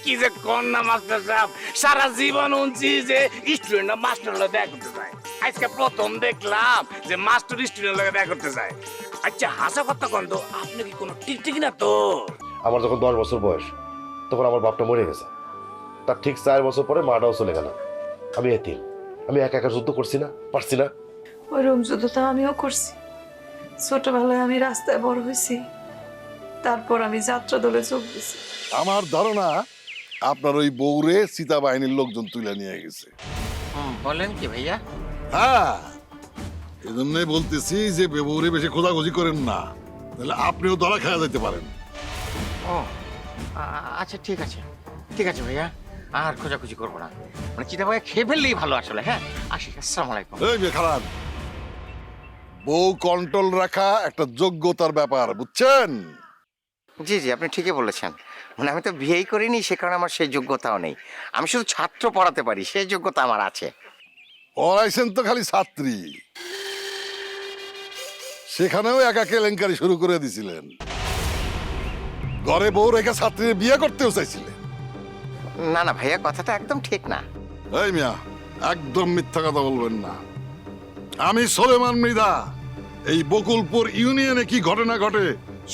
কি যে কন্যা মাস্টার সাহেব, সারা জীবন উনছি যে স্টুডেন্ট মাস্টার লোক দেখা করতে চায়, আজকে প্রথম দেখলাম যে মাস্টার স্টুডেন্ট লোক দেখা করতে চায়। আচ্ছা হাসা কথা কন তো, আপনি কি কোনো টিকটিকি না তো? আমার যখন 10 বছর বয়স তখন আমার বাপটা মরে গেছে, তার ঠিক 4 বছর পরে মাটাও চলে গেল। আমি এতিম, আমি একা একা যুদ্ধ করছি না, পারছি না। ওইরকম যুদ্ধ তো আমিও করছি। ছোটবেলায় আমি রাস্তায় বড় হয়েছি, তারপর আমি যাত্রা দলে যোগ দিছি। আমার ধারণা আপনার ওই বউরে সীতা বাহিনীর লোকজন তুলে নিয়ে গেছে। বলেন কি ভাইয়া? হ্যাঁ, এই জন্যই বলতেছি যে বউরে বেশি খোঁজাখুঁজি করেন না, তাহলে আপনিও ধরা খেয়ে যেতে পারেন। ও আচ্ছা ঠিক আছে, ঠিক আছে ভাইয়া, আর খোঁজাখুঁজি করবো না। মানে চিতা ভাইয়া খেয়ে ফেললেই ভালো আসলে। হ্যাঁ আসি, আসসালামু আলাইকুম। এই মেয়ে খারাপ, বউ কন্ট্রোল রাখা একটা যোগ্যতার ব্যাপার, বুঝছেন? জি জি, আপনি ঠিকই বলেছেন। মানে আমি তো বিয়েই করিনি, সে কারণে আমার সেই যোগ্যতাও নেই। আমি শুধু ছাত্র পড়াতে পারি, সেই যোগ্যতা আমার আছে। পড়াইছেন তো খালি ছাত্রী, সেখানেও একা কেলেঙ্কারি শুরু করে দিছিলেন। ঘরে বউ রেখে ছাত্রীর বিয়ে করতেও চাইছিলেন। না না ভাইয়া, কথাটা একদম ঠিক না। এই মিয়া, একদম মিথ্যা কথা বলবেন না। আমি সোলেমান মৃধা, এই বকুলপুর ইউনিয়নে কি ঘটনা ঘটে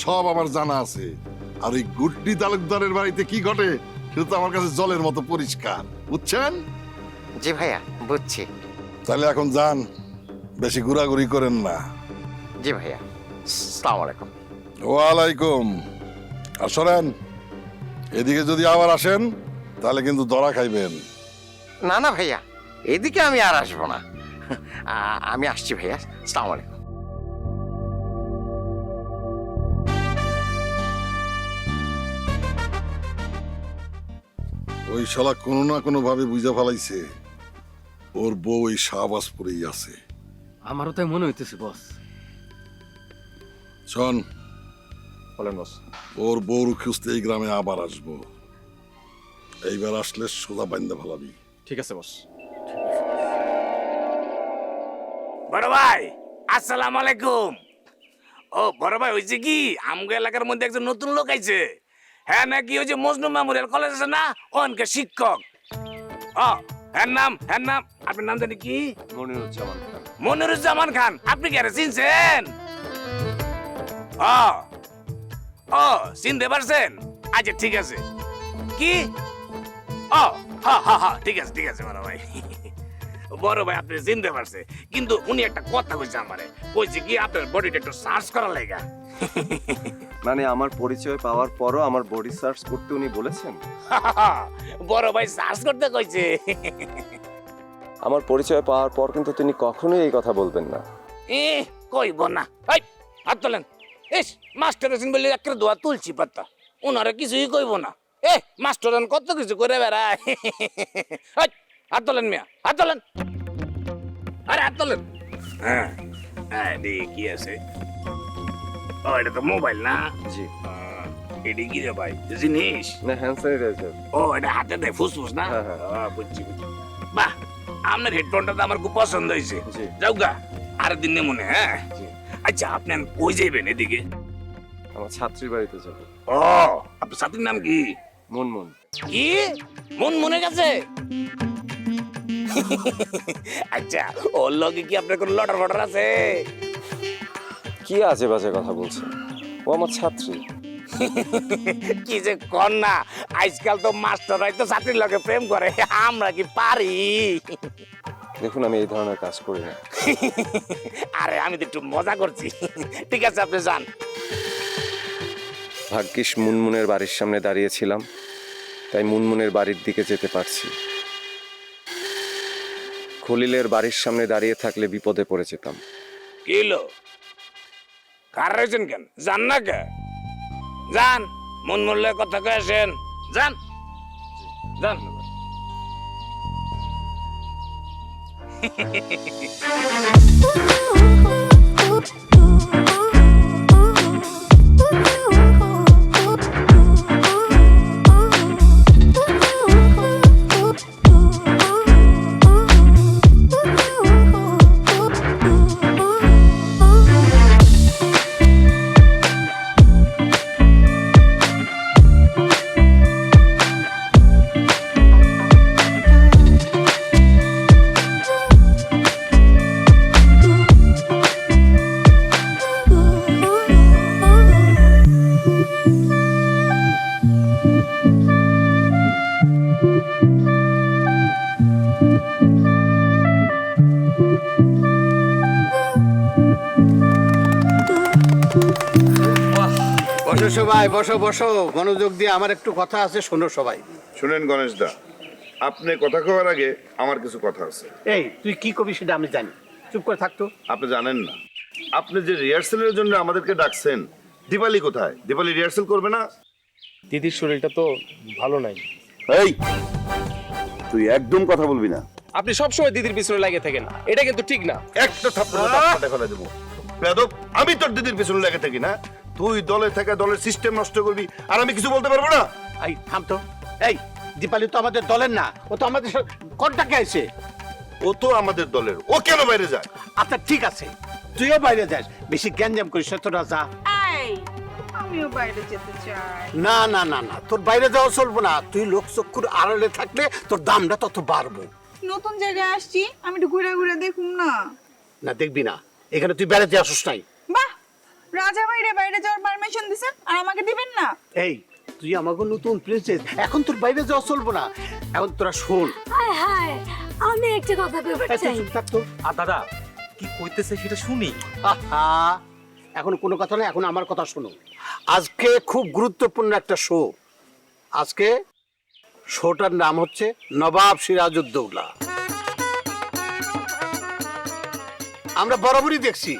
সব আমার জানা আছে। আর ওই গুড্ডি তালুকদারের বাড়িতে কি ঘটে সেটা তো আমার কাছে জলের মতো পরিষ্কার, বুঝছেন? জি ভাইয়া, বুঝছি। তাহলে এখন যান, বেশি ঘোরাঘুরি করেন না। জি ভাইয়া, আসসালামু আলাইকুম। ওয়ালাইকুম। আর শোনেন, এদিকে যদি আবার আসেন তাহলে কিন্তু ধরা খাইবেন। না না ভাইয়া, এদিকে আমি আর আসবো না। আমি আসছি ভাইয়া, আসসালামু আলাইকুম। ওই শালা কোনো না কোনো ভাবে বুঝা ফেলাইছে ওর বউ ওই শাহবাজপুরেই আছে। আমারও তাই মনে হইতেছে বস। শোন, বলেন বস। ওর বউর খুঁজতে এই গ্রামে আবার আসবো। এইবার আসলে সোজা বাইন্দা ফেলাবি। ঠিক আছে বস। বড় ভাই আসসালামু আলাইকুম। ও বড় ভাই, হয়েছে কি আমগো এলাকার মধ্যে একজন নতুন লোক আইছে। হ্যাঁ নাকি ওই যে মজনু মেমোরিয়াল কলেজ আছে না, ওনকে শিক্ষক। ও হ্যাঁ নাম, আপনার নাম জানি কি? মনিরুজ্জামান খান। মনিরুজ্জামান খান। আপনি কি আরে চিনছেন? ও ও চিনতে পারছেন? আচ্ছা ঠিক আছে। কি? ও হ্যাঁ ঠিক আছে বড় ভাই। বড় ভাই আপনি চিনতে পারছে, কিন্তু উনি একটা কথা কইছে আমারে, কইছে কি আপনার বডিটা একটু সার্চ করার লাগা। মানে আমার পরিচয় পাওয়ার পরও আমার বডি সার্চ করতে উনি বলেছেন? বড় ভাই সার্চ করতে কইছে। আমার পরিচয় পাওয়ার পর কিন্তু তিনি কখনোই এই কথা বলবেন না। এ কইব না। এই হাত তোলেন। ইস মাস্টার আছেন বলে একটা দোয়া তুলছি পাত্তা, ওনারা কিছুই কইব না। এ মাস্টার কত কিছু করে বেড়ায়। এই, হাত তোলেন মিয়া, হাত তোলেন। আরে হাত তোলেন। হ্যাঁ হ্যাঁ কি আছে? ও এটা তো মোবাইল না? জি এটি কি রে ভাই জিনিস? না, হ্যান্ড স্যানিটাইজার। ও এটা হাতে দেয় ফুসফুস না? হ্যাঁ, হ্যাঁ। বুঝছি। বাহ, আপনার হেডফোনটা তো আমার খুব পছন্দ হয়েছে। জি। যাও গা, আর দিন মনে। হ্যাঁ জি। আচ্ছা আপনি কই যাইবেন এদিকে? আমার ছাত্রীর বাড়িতে যাব। ও আপনার ছাত্রীর নাম কি? মুনমুন। কি মনে গেছে? আচ্ছা ওর লগে কি আপনার কোনো লটার ফটার আছে? কি আজে বাজে কথা বলছেন? ও আমার ছাত্রী। কি যে কন্যা, আজকাল তো মাস্টাররাই তো ছাত্রীর লগে প্রেম করে, আমরা কি পারি? দেখুন, আমি এই ধরনের কাজ করি না। আরে আমি তো একটু মজা করছি। ঠিক আছে আপনি যান। ভাগ্যিস মুনমুনের বাড়ির সামনে দাঁড়িয়েছিলাম, তাই মুনমুনের বাড়ির দিকে যেতে পারছি। খলিলের বাড়ির সামনে দাঁড়িয়ে থাকলে বিপদে পড়ে যেতাম। কি হলো? কার রয়েছেন কেন? যান না কে? যান, মন মূল্যে কথা কয়ে আসেন। যান যান। বসো সবাই, বসো বসো, মনোযোগ দিয়ে আমার একটু কথা আছে, শোনো সবাই। শুনেন গণেশ দা, আপনি কথা কওয়ার আগে আমার কিছু কথা আছে। এই তুই কি কবি সেটা আমি জানি, চুপ করে থাকতো। আপনি জানেন না, আপনি যে রিহার্সেলের জন্য আমাদেরকে ডাকছেন, দীপালি কোথায়? দীপালি রিহার্সেল করবে না? দিদির শরীরটা তো ভালো নাই। এই, তুই একদম কথা বলবি না। আপনি সবসময় দিদির পিছনে লাগে থাকেন, এটা কিন্তু ঠিক না। একটা থাপ্পড় ফেলে দেবো। বেয়াদব, আমি তোর দিদির পিছনে লেগে থাকি না? তুই দলে থেকে দলের সিস্টেম নষ্ট করবি আর আমি কিছু বলতে পারবো না? এই থাম তো। এই দীপালি তো আমাদের দলের না, ও তো আমাদের কন্টাক্টে আছে। ও তো আমাদের দলের, ও কেন বাইরে যায়? আচ্ছা ঠিক আছে, তুইও বাইরে যাস, বেশি গ্যাঞ্জাম করিস না, তোরা যা। আমিও বাইরে যেতে চাই। না না না না, তোর বাইরে যাওয়া চলবো না। তুই লোকচক্ষুর আড়ালে থাকলে তোর দামটা তত বাড়বো। নতুন জায়গায় আসছি, আমি একটু ঘুরে ঘুরে দেখুন না। না দেখবি না, এখানে তুই বেড়াতে আসিস নাই। বাহ, রাজা ভাইরে বাইরে যাওয়ার পারমিশন দিছেন আর আমাকে দিবেন না? এই তুই আমাকে নতুন প্রিন্সেস, এখন তোর বাইরে যাওয়া চলবো না। এখন তোরা শোন। হায় হায়, আমি একটা কথা কইবার এই তুই চাই। চুপ থাক তো। আর দাদা কি কইতেছে সেটা শুনি। আহা, এখন কোনো কথা না, এখন আমার কথা শোনো। আজকে খুব গুরুত্বপূর্ণ একটা শো। আজকে শোটার নাম হচ্ছে নবাব সিরাজউদ্দৌলা। আমরা বরাবরই দেখছি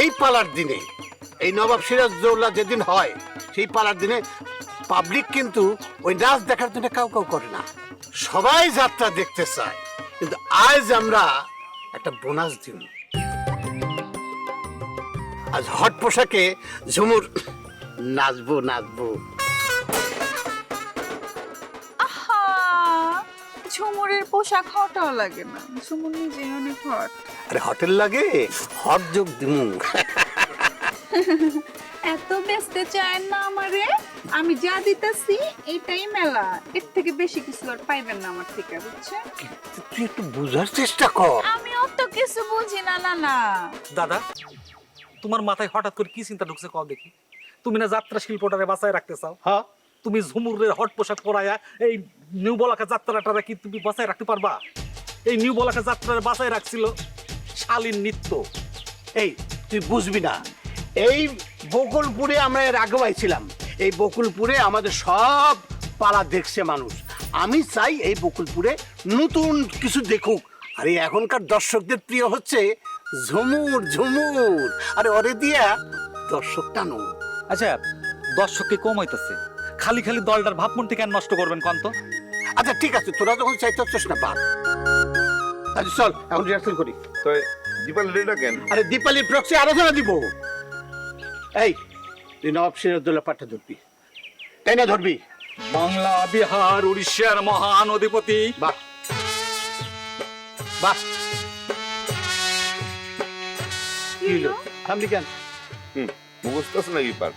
এই পালার দিনে, এই নবাব সিরাজউদ্দৌলা যেদিন হয়, সেই পালার দিনে পাবলিক কিন্তু ওই নাচ দেখার জন্য কাউ কাউ করে না, সবাই যাত্রা দেখতে চায়। কিন্তু আজ আমরা একটা বোনাস দিব। আজ হট পোশাকে ঝুমুর নাচবো নাচবো। আহা, ঝুমুরের পোশাক হটাও লাগে না, ঝুমুর নিজেই অনেক হট। আরে হোটেল লাগে, হট যোগ দিমু। এত ব্যস্ত চায় না আমারে, আমি যা দিতেছি এইটাই মেলা, এর থেকে বেশি কিছু আর পাইবেন না আমার থেকে, বুঝছেন? তুই একটু বুঝার চেষ্টা কর। আমি অত কিছু বুঝি না না। দাদা, তোমার মাথায় হঠাৎ করে কি চিন্তা ঢুকছে কও দেখি? তুমি না যাত্রা শিল্পটারে বাঁচায় রাখতে চাও? হ্যাঁ, তুমি ঝুমুরের হট পোশাক পরায়া এই নিউ বলাকা যাত্রাটা কি তুমি বাঁচায় রাখতে পারবা? এই নিউ বলাকা যাত্রাটা বাঁচায় রাখছিল শালীন নৃত্য। এই তুই বুঝবি না, এই বকুলপুরে আমরা এর আগে আইছিলাম। এই বকুলপুরে আমাদের সব পালা দেখছে মানুষ। আমি চাই এই বকুলপুরে নতুন কিছু দেখুক। আরে এখনকার দর্শকদের প্রিয় হচ্ছে ঝুমুর ঝুমুর। আরে ওরে দিয়া দর্শক টানো। আচ্ছা, দর্শককে কম হইতেছে, খালি খালি দলটার ভাবমূর্তি কেন নষ্ট করবেন কন্ত? আচ্ছা ঠিক আছে, তোরা যখন চাইতে হচ্ছিস না বাদ। আচ্ছা চল এখন রিহার্সেল করি। তো দীপালি রেডা কেন? আরে দীপালির প্রক্সি আরাধনা দিব। এই তুই নবাব সিরাজউদ্দৌলা পাঠা ধরবি, তাই না? ধরবি। বাংলা, বিহার, উড়িষ্যার মহান অধিপতি। বাহ বাহ, কি হলো? থামলি কেন? মুখস্থ আছে নাকি পার?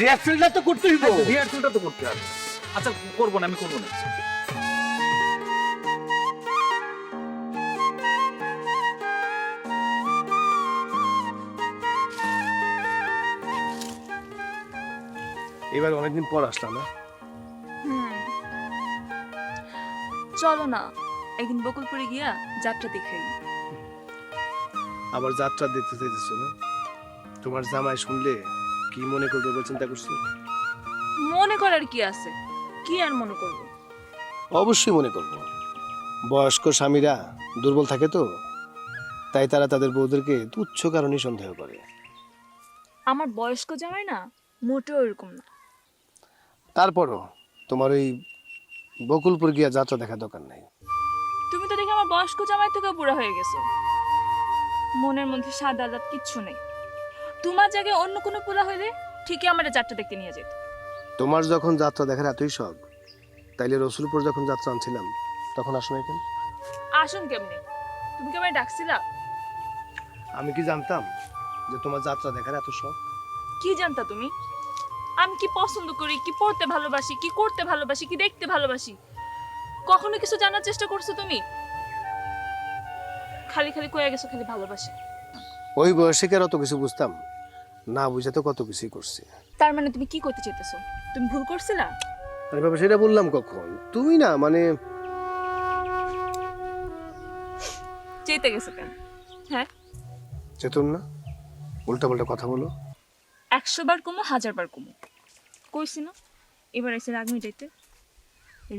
রিহার্সেলটা তো করতেই হবে। রিহার্সেলটা তো করতে হবে। আচ্ছা করবো না, আমি করবো না। এবার অনেকদিন পর আসলাম না? চলো না একদিন বকুলপুরে গিয়া যাত্রা দেখাই। আবার যাত্রা দেখতে চাইতেছো না? তোমার জামাই শুনলে কি মনে করবে বলে চিন্তা করছো? মনে করার কি আছে, কি আর মনে করব? অবশ্যই মনে করবো। বয়স্ক স্বামীরা দুর্বল থাকে তো, তাই তারা তাদের বউদেরকে তুচ্ছ কারণে সন্দেহ করে। আমার বয়স্ক জামাই না মোটেও এরকম না। তারপরও তোমার ওই বকুলপুর গিয়া যাত্রা দেখা দরকার নাই। তুমি তো দেখি আমার বয়স্ক জামাই থেকে বুড়া হয়ে গেছো। মনের মধ্যে সাদা আলাদ কিচ্ছু নেই। তোমার জায়গায় অন্য কোনো পোলা হইলে ঠিকই আমার যাত্রা দেখতে নিয়ে যেত। তোমার যখন যাত্রা দেখার এতই শখ, তাইলে রসুলপুর যখন যাত্রা আনছিলাম তখন আসো না কেন? আসুন কেমনি? তুমি কি আমায় ডাকছিলা? আমি কি জানতাম যে তোমার যাত্রা দেখার এত শখ? কি জানতা তুমি আমি কি পছন্দ করি, কি পড়তে ভালোবাসি, কি করতে ভালোবাসি, কি দেখতে ভালোবাসি? কখনো কিছু জানার চেষ্টা করছো তুমি? খালি খালি কয়ে গেছো খালি ভালোবাসি। ওই বয়সে কি আর অত কিছু বুঝতাম? না বুঝে তো কত কিছুই করছি। তার মানে তুমি কি করতে চাইতেছো? তুমি ভুল করছিলা? আরে বাবা, সেটা বললাম কখন? তুমি না মানে চেতে গেছো কেন? হ্যাঁ, চেতন না, উল্টা পাল্টা কথা বলো। 100 বার কমো 1000 বার কমো কইছি না এবার এসে রাগ মিটাইতে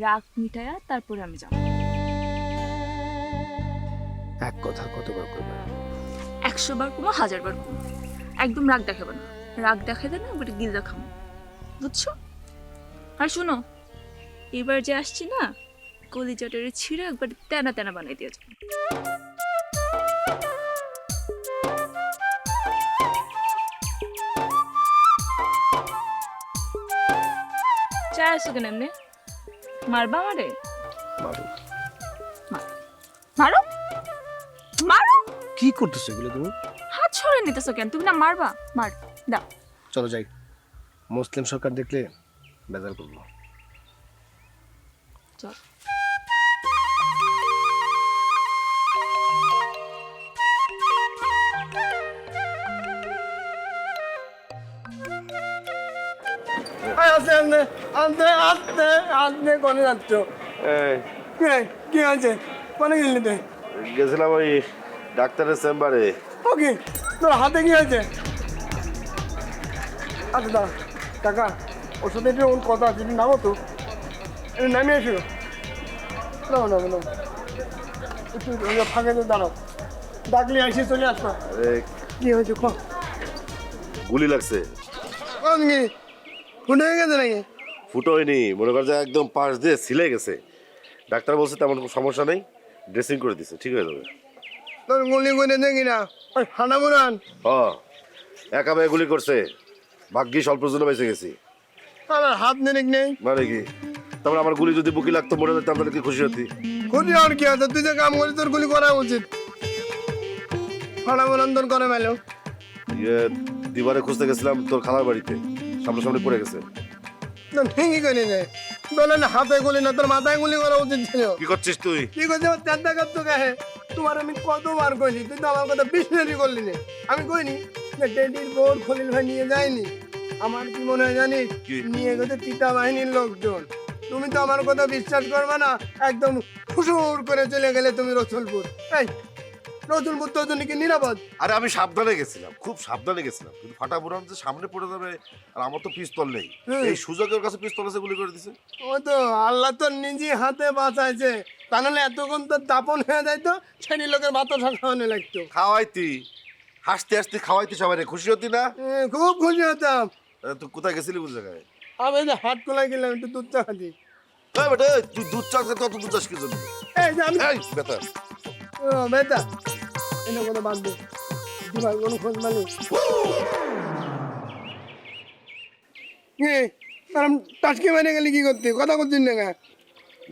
রাগ মিটায়া তারপরে আমি যাব এক কথা কতবার করবে? 100 বার কমো 1000 বার কমো একদম রাগ দেখাবে না রাগ দেখাইতে না একবার গিল দেখাবো বুঝছো আর শোনো এবার যে আসছি না কলিজাটারে ছিঁড়ে একবার তেনা তেনা বানাই দিয়ে যাবো চা আসো কেন এমনি মারবা মারে মারো। মারো মারো কি করতেছো এগুলো তুমি? হাত ছড়ে নিতেছো কেন তুমি না মারবা মার দাও চলো যাই, মুসলিম সরকার দেখলে বেজার করবো। চল কি আছে কোনে গেলি তুই? গেছিলাম ওই ডাক্তারের চেম্বারে। ওকে তোর হাতে কি আছে? আচ্ছা দাঁড়া টাকা ওষুধে একটু ওর কথা আছে একটু নামো তো একটু নামিয়ে এসো নাও নাও নাও একটু ফাঁকে দাঁড়াও ডাকলে এসে চলে আসবা। কি হয়েছে ক গুলি লাগছে। ফুটে হয়ে গেছে নাকি? ফুটো হয়নি, মনে কর যে একদম পাশ দিয়ে ছিলে গেছে। ডাক্তার বলছে তেমন কোনো সমস্যা নেই, ড্রেসিং করে দিছে, ঠিক হয়ে যাবে। তোর গুলি করে দেখি না ওই হানা বুড়ান একা ভাই গুলি করছে, ভাগ্যিস অল্পের জন্য বেঁচে গেছি। আমার হাত নেই নেই মানে কি তারপরে আমার গুলি যদি বুকি লাগতো মরে যেতাম তাহলে কি খুশি হতি? খুশি আর কি আছে? তুই যে কাম করি তোর গুলি করা উচিত। হানা বুড়ান তোর করে মেলো দিবারে খুঁজতে গেছিলাম তোর খালার বাড়িতে, সামনে পড়ে গেছে। ঠিকই করে যায় বলে না হাতে গুলি না তোর মাথায় গুলি করা উচিত ছিল। কি করছিস তুই? কি করছিস চিন্তা করতো কাহে? তোমার আমি কতবার কইনি, তুই তো আমার কথা বিশ্বাসই করলি না। আমি কইনি যে ডেডির বোর খলিল ভাই নিয়ে যায়নি। আমার কি মনে হয় জানিস? নিয়ে গেছে তিতা বাহিনীর লোকজন। তুমি তো আমার কথা বিশ্বাস করবে না, একদম খুশুর করে চলে গেলে তুমি রসুলপুর। এই রসুলপুর তোর জন্য কি নিরাপদ? আরে আমি সাবধানে গেছিলাম, খুব সাবধানে গেছিলাম, কিন্তু ফাটা বুড়ান যে সামনে পড়ে যাবে আর আমার তো পিস্তল নেই, এই সুযোগের কাছে পিস্তল আছে গুলি করে দিছে। ও তো আল্লাহ তোর নিজে হাতে বাঁচাইছে, তা নাহলে এতক্ষণ তোর দাপন হয়ে যাইতো, ছেনি লোকের ভাত খাওয়ানো লাগতো। খাওয়াইতি, হাসতে হাসতে খাওয়াইতি, সবাই খুশি হতি না? খুব খুশি হতাম। তুই কোথায় গেছিলি কোন জায়গায়? আমি যে হাট কোলায় গেলাম একটু দুধ চা খাতি। বেটা তুই দুধ চা খেতে অত দুধ চাস কি জন্য? এই যে আমি বেটা ও বেটা এনে কোনো বাদ দে, দিবার কোনো খোঁজ মানে টাসকে মেরে গেলি কি করতে? কথা করছিস না কেন?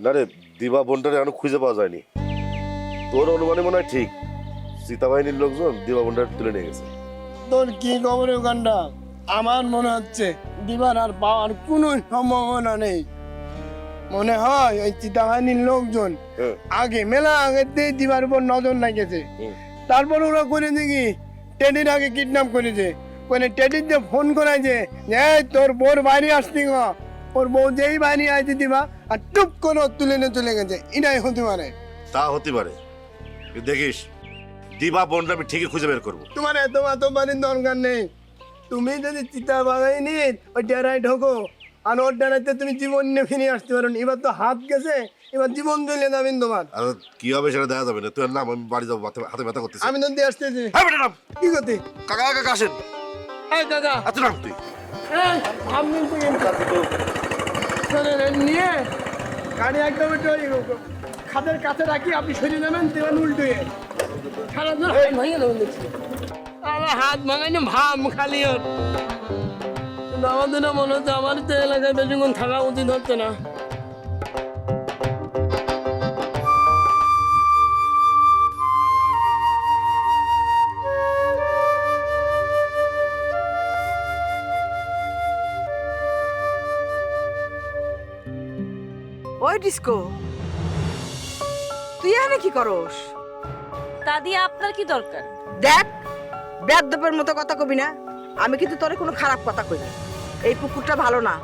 না রে, দিবা বোনটারে এখনো খুঁজে পাওয়া যায়নি। তোর অনুমানে মনে হয় ঠিক, সীতাবাহিনীর লোকজন দিবা বোনটারে তুলে নিয়ে গেছে। তোর কি খবর ওখানটা? আমার মনে হচ্ছে দিবার আর পাওয়ার কোনো সম্ভাবনা নেই। মনে হয় ওই চিতাবাহিনীর লোকজন আগে মেলা আগে দিবার উপর নজর লাগিয়েছে, তারপর ওরা করে দেখি টেডির আগে কিডন্যাপ করেছে। মানে টেডির যে ফোন করাইছে যে তোর বোর বাইরে আসতি গো, ওর বউ যেই বাইরে আইতে দিবা আর টুপ করে তুলে নিয়ে চলে গেছে। এটাই হতে পারে। তা হতে পারে, দেখিস দিবা বোনটা আমি ঠিকই খুঁজে বের করবো। তোমার এত বাড়ির দরকার নেই। তুমি যদি চিতা বাগাইনি ওই ডেরায় ঢোকো, আর ওর ডেরাইতে তুমি জীবন নিয়ে ফিরে আসতে পারো। এবার তো হাত গেছে, এবার জীবন চলে যাবেন তোমার। আর কি হবে সেটা দেখা যাবে না। তুই নাম, আমি বাড়ি যাবো, হাতে ব্যথা করতেছি। আমি তো দিয়ে আসতেছি। কি করতে? কাকা কাকা আসেন। এই দাদা এত নাম তুই আপনি নিয়ে গাড়ি একদম একটু খাদের কাছে রাখি, আপনি সরিয়ে নেবেন, দেবেন উল্টে সারা দিন ভাঙিয়ে দেবেন দেখছি। আমার হাত ভাঙাই না ভাম খালি ওর। কিন্তু আমাদের না মনে হচ্ছে আমার তো এলাকায় বেশিক্ষণ থাকা উচিত হচ্ছে না। ওই ডিস্কো, তুই এখানে কি করস? দাদি আপনার কি দরকার? দেখ, বেয়াদবের মতো কথা কবি না। আমি কিন্তু তোরে কোনো খারাপ কথা কই না। এই পুকুরটা ভালো না,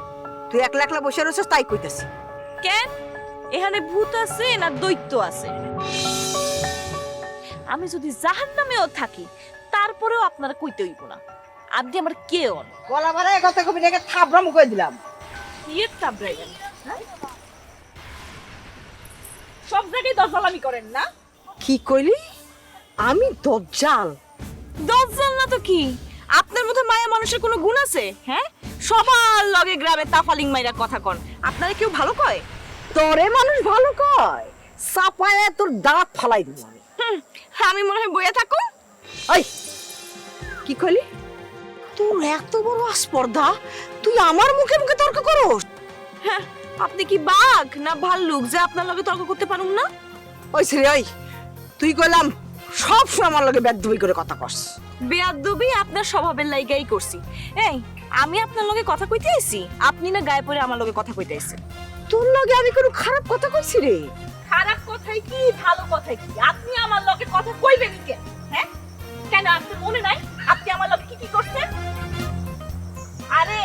তুই একলা একলা বসে রয়েছিস তাই কইতেছি। কেন এখানে ভূত আছে না দৈত্য আছে? আমি যদি জাহান্নামেও থাকি তারপরেও আপনারা কইতে হইব না। আপনি আমার কে হন? গলা বাড়ায় কথা কবি না, থাবড়া মুখে দিলাম। কি চাবড়াইবেন? সব জায়গায় দজ্জালামি করেন না? কি কইলি? আমি দজ্জাল? দজ্জাল না তো কি? আপনার মধ্যে মায়া মানুষের কোনো গুণ আছে? হ্যাঁ, সবার লগে গ্রামে তাফালিং মাইরা কথা কন। আপনারা কেউ ভালো কয়? তোরে মানুষ ভালো কয়? চাপায় তোর দাঁত ফালাই দিব আমি। আমি মনে হয় বইয়া থাকুন। ওই কি কইলি? তোর এত বড় স্পর্ধা, তুই আমার মুখে মুখে তর্ক করস? হ্যাঁ, আপনি কি বাঘ না ভাল্লুক যে আপনার লগে তর্ক করতে পারুম না? ওই ছেলে, ওই তুই কইলাম সব সময় আমার লগে বেদবি করে কথা কস। বেয়াদবি আপনার স্বভাবের লাইগাই করছি। এই, আমি আপনার লগে কথা কইতে আইছি, আপনি না গায়ে পড়ে আমার লগে কথা কইতে আইছেন। তোর লগে আমি কোনো খারাপ কথা কইছি রে? খারাপ কথাই কি ভালো কথাই কি আপনি আমার লগে কথা কইবেন কেন? হ্যাঁ, কেন আপনার মনে নাই আপনি আমার লগে কি কি করছেন? আরে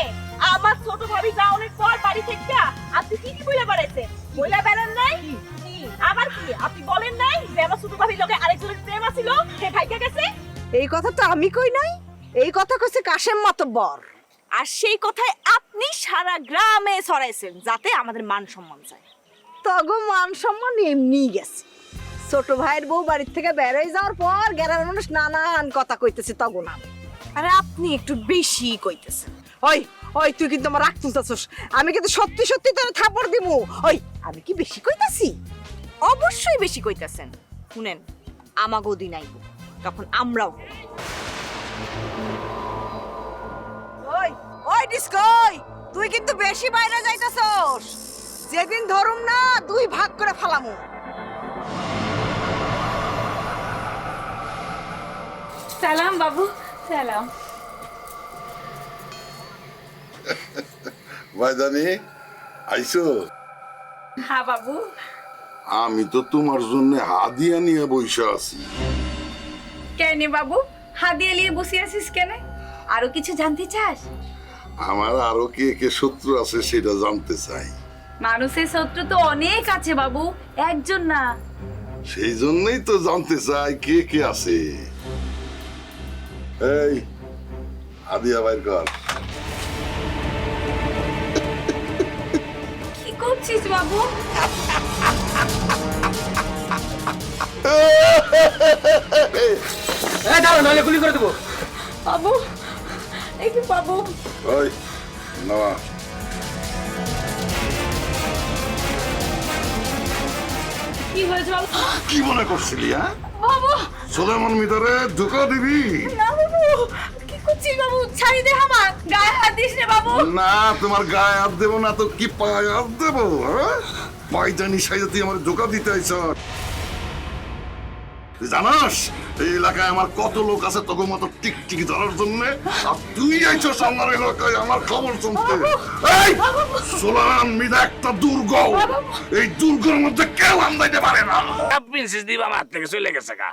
আমার ছোট ভাবি যাওয়ার পর বাড়ি থেকে আপনি কি কি বইলা বেড়াইছেন? বইলা বেড়ান নাই? আবার কি আপনি বলেন নাই যে আমার ছোট ভাবির লগে আরেকজনের প্রেম আছিল, সে ভাইগা গেছে? এই কথা তো আমি কই নাই, এই কথা কইছে কাশেম মাতব্বর। আর সেই কথায় আপনি সারা গ্রামে ছড়াইছেন যাতে আমাদের মান সম্মান যায়। তগো মান সম্মান এমনি গেছে। ছোট ভাইয়ের বউ বাড়ির থেকে বেরোয় যাওয়ার পর গ্রামের মানুষ নানান কথা কইতেছে তগো নাম। আরে আপনি একটু বেশি কইতেছেন। ওই ওই তুই কিন্তু আমার রাগ তুলতেছস, আমি কিন্তু সত্যি সত্যি তোর থাপড় দিমু। ওই আমি কি বেশি কইতাছি? অবশ্যই বেশি কইতাছেন। শুনেন, আমাগো দিন আইব, তখন আমরাও। ওই ওই ডিস্কই, তুই কিন্তু বেশি বাইরে যাইতাছস। যেদিন ধরুম না দুই ভাগ করে ফালামু। সালাম বাবু, সালাম। ভাইজানি আইসো? হ্যাঁ বাবু। আমি তো তোমার জন্য হাদিয়া নিয়ে বসে আছি। কেন বাবু হাদিয়া নিয়ে বসে আছিস কেন? আরো কিছু জানতে চাস? আমার আরো কে কে শত্রু আছে সেটা জানতে চাই। মানুষের শত্রু তো অনেক আছে বাবু, একজন না। সেই জন্যই তো জানতে চাই কে কে আছে। এই হাদিয়া বাইর কর। কি করছিস বাবু? গুলি করে দেবো। বাবু একটু বাবু। ওই নামা। কি হয়েছে বাবু? কি মনে করছিলি? হ্যাঁ, বাবু সুলেমান মিদারে ধোকা দিবি? না বাবু, কি করছিস বাবু? ছাড়ি দে আমার, গায়ে হাত দিস না বাবু। না, তোমার গায়ে হাত দেবো না তো কি পায়ে হাত দেবো? হ্যাঁ, পায়জানি সাইজে তুই আমার ধোকা দিতে আইছ। জানাস এই এলাকায় আমার কত লোক আছে তোকে মতো টিকটিকি ধরার জন্য, আর তুই আইছস আমার এলাকায় আমার খবর শুনতে। এই সুলেমান মিদা একটা দুর্গ, এই দুর্গের মধ্যে কেউ আন্দাইতে পারে না। প্রিন্সেস দিবা আমার থেকে চলে গেছে গা।